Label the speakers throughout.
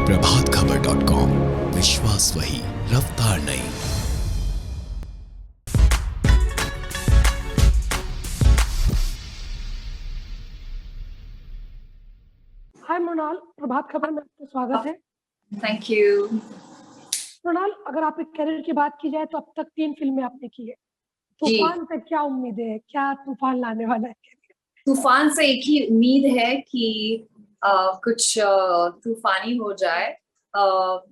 Speaker 1: प्रभातखबर.com, विश्वास वही, रफ्तार नहीं।
Speaker 2: हाय मृणाल, प्रभात खबर में आपका स्वागत है।
Speaker 3: Thank you.
Speaker 2: मृणाल, अगर आपके करियर की बात की जाए तो अब तक 3 फिल्में आपने की है।
Speaker 3: जी।
Speaker 2: तूफान से क्या उम्मीदें हैं? क्या तूफान लाने वाला है?
Speaker 3: तूफान से एक ही उम्मीद है कि कुछ तूफानी हो जाए।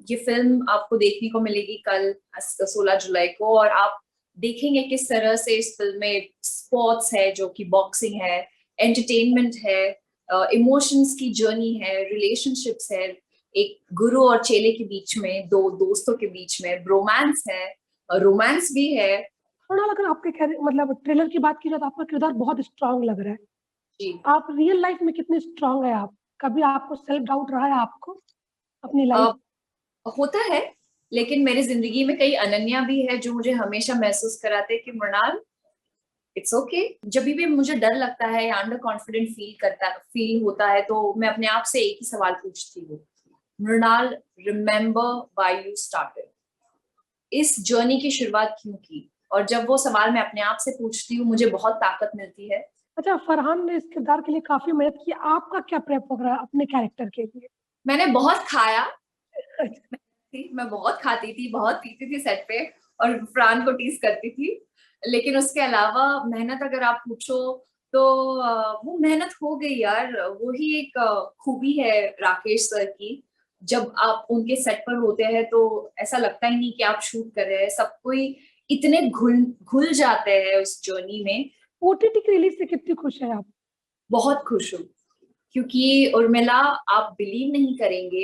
Speaker 3: ये फिल्म आपको देखने को मिलेगी कल 16 जुलाई को, और आप देखेंगे किस तरह से इस फिल्म में स्पोर्ट्स है, जो कि बॉक्सिंग है, एंटरटेनमेंट है, इमोशंस की जर्नी है, रिलेशनशिप्स है, एक गुरु और चेले के बीच में, दो दोस्तों के बीच में रोमांस है, रोमांस भी है।
Speaker 2: मृणाल, अगर आपके करियर मतलब ट्रेलर की बात की जाए तो आपका किरदार बहुत स्ट्रांग लग रहा है।
Speaker 3: जी।
Speaker 2: आप रियल लाइफ में कितने स्ट्रांग है आप? कभी आपको सेल्फ डाउट रहा है आपको अपनी लाइफ?
Speaker 3: होता है, लेकिन मेरी जिंदगी में कई अनन्या भी है जो मुझे हमेशा महसूस कराते हैं कि मृणाल, इट्स ओके। जब भी मुझे डर लगता है या अंडर कॉन्फिडेंट फील होता है, तो मैं अपने आप से एक ही सवाल पूछती हूँ, Mrinal, remember why you started, इस जर्नी की शुरुआत क्यों की? और जब वो सवाल मैं अपने आप से पूछती हूँ, मुझे बहुत ताकत मिलती है।
Speaker 2: अच्छा, फरहान ने इस किरदार के लिए काफी मेहनत की। आपका क्या प्रेप हो रहा है अपने कैरेक्टर के लिए?
Speaker 3: मैंने बहुत खाया। मैं बहुत खाती थी, बहुत पीती थी सेट पे, और फरहान को टीज करती थी। लेकिन उसके अलावा मेहनत अगर आप पूछो तो वो मेहनत हो गई यार। वो ही एक खूबी है राकेश सर की। जब आप उनके सेट पर होते हैं तो ऐसा लगता ही नहीं कि आप शूट कर रहे हैं। सब कोई इतने घुल घुल जाते हैं उस जर्नी में।
Speaker 2: ओटीटी की रिलीज से कितनी खुश है आप?
Speaker 3: बहुत खुश हूँ, क्योंकि उर्मिला, आप बिलीव नहीं करेंगे,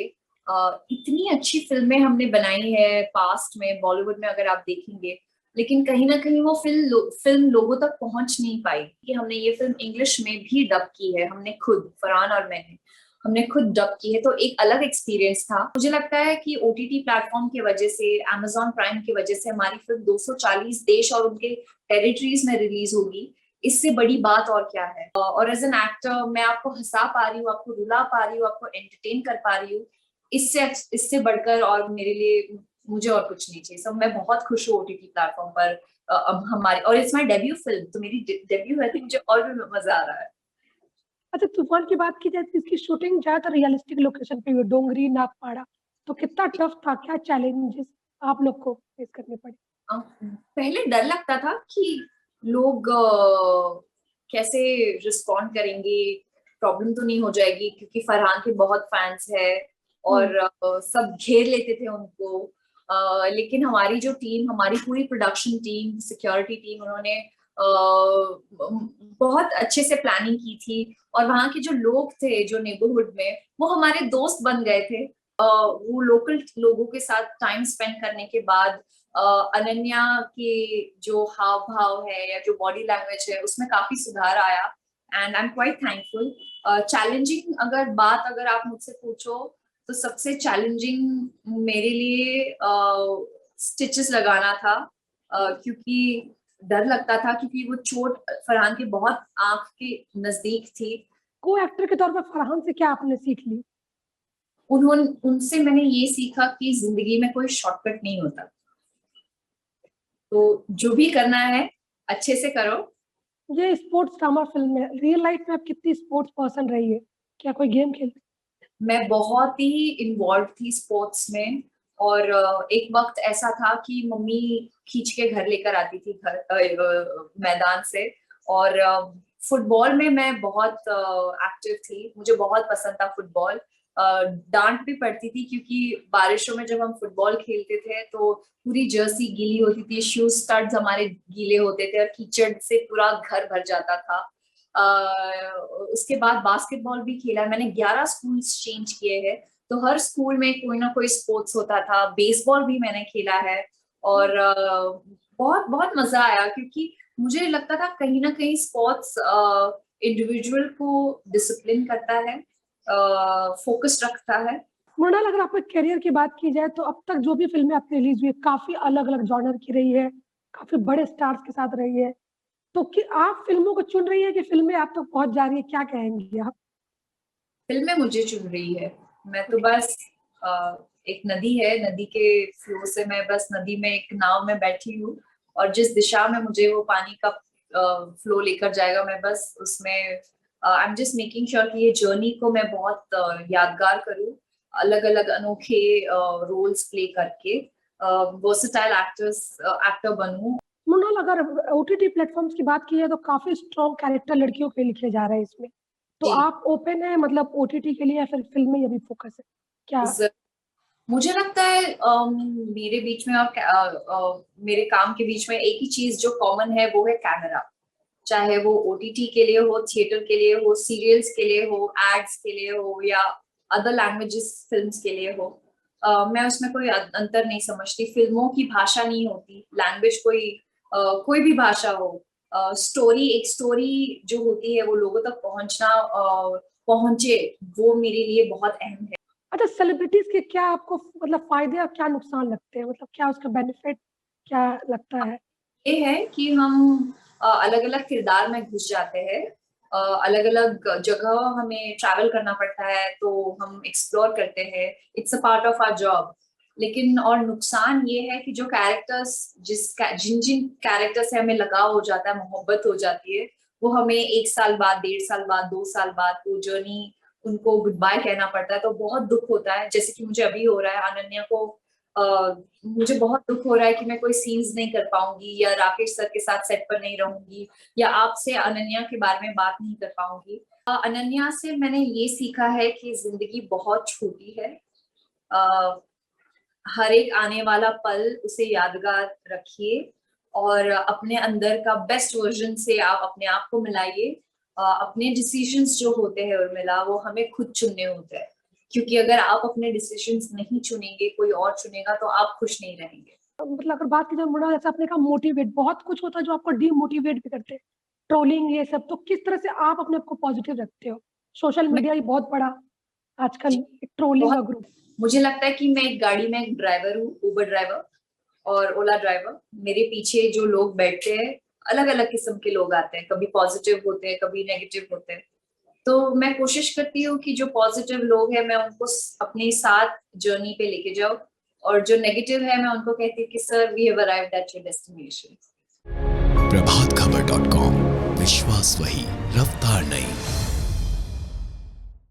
Speaker 3: इतनी अच्छी फिल्में हमने बनाई है पास्ट में बॉलीवुड में, अगर आप देखेंगे, लेकिन कहीं ना कहीं वो फिल्म लोगों तक पहुंच नहीं पाई। कि हमने ये फिल्म इंग्लिश में भी डब की है, हमने खुद, फरहान और मैंने, हमने खुद डब की है, तो एक अलग एक्सपीरियंस था। मुझे लगता है कि ओटीटी प्लेटफॉर्म की वजह से, Amazon प्राइम की वजह से हमारी फिल्म 240 देश और उनके टेरिटरीज में रिलीज होगी। इससे बड़ी बात और क्या है? और एज एन एक्टर मैं आपको हंसा पा रही हूँ, आपको रुला पा रही हूँ, आपको एंटरटेन कर पा रही हूँ। इससे बढ़कर और मेरे लिए मुझे और कुछ नहीं चाहिए। सब मैं बहुत खुश हूँ ओटीटी प्लेटफॉर्म पर। अब हमारी, और इट्स माय डेब्यू फिल्म, तो मेरी डेब्यू है, तो मुझे और भी मजा आ रहा है।
Speaker 2: अच्छा, तूफान की बात की जाए तो इसकी शूटिंग ज्यादातर रियलिस्टिक लोकेशन पे हुई, डोंगरी, नागपाड़ा। तो कितना टफ था? क्या चैलेंजेस आप लोग को फेस करने पड़े?
Speaker 3: पहले डर लगता था कि लोग कैसे रिस्पॉन्ड करेंगे, प्रॉब्लम तो नहीं हो जाएगी, क्योंकि फरहान के बहुत फैंस है और सब घेर लेते थे उनको। लेकिन हमारी जो टीम, हमारी पूरी प्रोडक्शन टीम, सिक्योरिटी टीम, उन्होंने बहुत अच्छे से प्लानिंग की थी। और वहाँ के जो लोग थे, जो नेबरहुड में, वो हमारे दोस्त बन गए थे। वो लोकल लोगों के साथ टाइम स्पेंड करने के बाद अनन्या के जो हाव भाव है या जो बॉडी लैंग्वेज है, उसमें काफी सुधार आया, and I am quite thankful. Challenging अगर आप मुझसे पूछो, तो सबसे चैलेंजिंग मेरे लिए स्टिचेस लगाना था, क्योंकि डर लगता था, क्योंकि वो चोट फरहान के बहुत आंख के नजदीक थी।
Speaker 2: को एक्टर के तौर पर फरहान से क्या आपने सीख ली?
Speaker 3: उनसे मैंने ये सीखा कि जिंदगी में कोई शॉर्टकट नहीं होता, तो जो भी करना है अच्छे से करो।
Speaker 2: ये स्पोर्ट्स ड्रामा फिल्म है। रियल लाइफ में आप कितनी स्पोर्ट्स पर्सन रही है? क्या कोई गेम खेलते?
Speaker 3: मैं बहुत ही इन्वॉल्व थी स्पोर्ट्स में, और एक वक्त ऐसा था कि मम्मी खींच के घर लेकर आती थी, मैदान से। और फुटबॉल में मैं बहुत एक्टिव थी, मुझे बहुत पसंद था फुटबॉल। डांट भी पड़ती थी, क्योंकि बारिशों में जब हम फुटबॉल खेलते थे तो पूरी जर्सी गीली होती थी, शूज स्टड्स हमारे गीले होते थे, और कीचड़ से पूरा घर भर जाता था। उसके बाद बास्केटबॉल भी खेला है मैंने, 11 स्कूल्स चेंज किए हैं, तो हर स्कूल में कोई ना कोई स्पोर्ट्स होता था। बेसबॉल भी मैंने खेला है, और बहुत बहुत मजा आया, क्योंकि मुझे लगता था कहीं ना कहीं स्पोर्ट्स इंडिविजुअल को डिसिप्लिन करता है, फोकस रखता है।
Speaker 2: मृणाल, अगर आपके करियर की बात की जाए तो अब तक जो भी फिल्में आपने रिलीज हुई, काफी अलग अलग जॉनर की रही है, काफी बड़े स्टार्स के साथ रही है। तो कि आप फिल्मों को चुन रही है कि फिल्में आप तक पहुंच जा रही है? क्या कहेंगी आप?
Speaker 3: फिल्में मुझे चुन रही है, मैं तो बस एक नदी है, नदी के फ्लो से मैं बस नदी में एक नाव में बैठी हूँ और जिस दिशा में मुझे वो पानी का फ्लो लेकर जाएगा मैं बस उसमें I am just making sure कि ये जर्नी को मैं बहुत यादगार करूँ, अलग अलग अनोखे रोल्स प्ले करके वर्सेटाइल एक्टर बनूं।
Speaker 2: मुनाल, अगर ओटीटी प्लेटफॉर्म्स की बात की जाए तो काफी स्ट्रॉन्ग कैरेक्टर लड़कियों के लिखे जा रहे हैं इसमें, तो
Speaker 3: जी।
Speaker 2: आप ओपन है मतलब ओटीटी के लिए या फिर फिल्म में ये भी फोकस है क्या?
Speaker 3: मुझे लगता है मेरे बीच में और मेरे काम के बीच में एक ही चीज जो कॉमन है वो है कैमरा, चाहे वो ओटीटी के लिए हो, थिएटर के लिए हो, सीरियल्स के लिए हो, एड्स के लिए हो या अदर लैंग्वेजेस फिल्म्स के लिए हो। मैं उसमें कोई अंतर नहीं समझती। फिल्मों की भाषा नहीं होती, लैंग्वेज कोई भी भाषा हो, एक स्टोरी जो होती है वो लोगों तक पहुंचे, वो मेरे लिए बहुत अहम है।
Speaker 2: अच्छा, सेलिब्रिटीज के क्या आपको मतलब फायदे और क्या नुकसान लगते हैं, मतलब क्या उसका बेनिफिट क्या लगता है?
Speaker 3: ये है कि हम अलग अलग किरदार में घुस जाते हैं, अलग अलग जगह हमें ट्रैवल करना पड़ता है तो हम एक्सप्लोर करते हैं, it's a part of our job. लेकिन और नुकसान ये है कि जो कैरेक्टर्स जिन जिन कैरेक्टर से हमें लगाव हो जाता है, मोहब्बत हो जाती है, वो हमें 1 साल बाद, 1.5 साल बाद, 2 साल बाद वो जर्नी उनको गुड बाय कहना पड़ता है, तो बहुत दुख होता है। जैसे कि मुझे अभी हो रहा है, अनन्या को मुझे बहुत दुख हो रहा है कि मैं कोई सीन्स नहीं कर पाऊंगी या राकेश सर के साथ सेट पर नहीं रहूंगी या आपसे अनन्या के बारे में बात नहीं कर पाऊंगी। अनन्या से मैंने ये सीखा है कि जिंदगी बहुत छोटी है, हर एक आने वाला पल उसे यादगार रखिए और अपने अंदर का बेस्ट वर्जन से आप अपने आप को मिलाइए। अपने डिसीजंस जो होते हैं उर्मिला, वो हमें खुद चुनने होते हैं, क्योंकि अगर आप अपने डिसीजंस नहीं चुनेंगे, कोई और चुनेगा तो आप खुश नहीं रहेंगे।
Speaker 2: मतलब अगर बात की जाए मुनाल, जैसे आपने कहा मोटिवेट, बहुत कुछ होता है जो आपको डीमोटिवेट भी करते हैं, ट्रोलिंग ये सब, तो किस तरह से आप अपने आप को पॉजिटिव रखते हो? सोशल मीडिया ही बहुत बड़ा आजकल ट्रोलिंग का ग्रुप।
Speaker 3: मुझे लगता है कि मैं एक गाड़ी में एक ड्राइवर हूँ, उबर ड्राइवर और ओला ड्राइवर। मेरे पीछे जो लोग बैठते हैं, अलग अलग किस्म के लोग आते हैं, कभी पॉजिटिव होते हैं, कभी नेगेटिव होते हैं। तो मैं कोशिश करती हूँ कि जो पॉजिटिव लोग हैं मैं उनको अपने साथ जर्नी पे लेके जाऊँ, और जो नेगेटिव है मैं उनको कहती हूँ कि sir, we have arrived at your destination.
Speaker 1: प्रभातखबर.com, विश्वास वही, रफ्तार नहीं।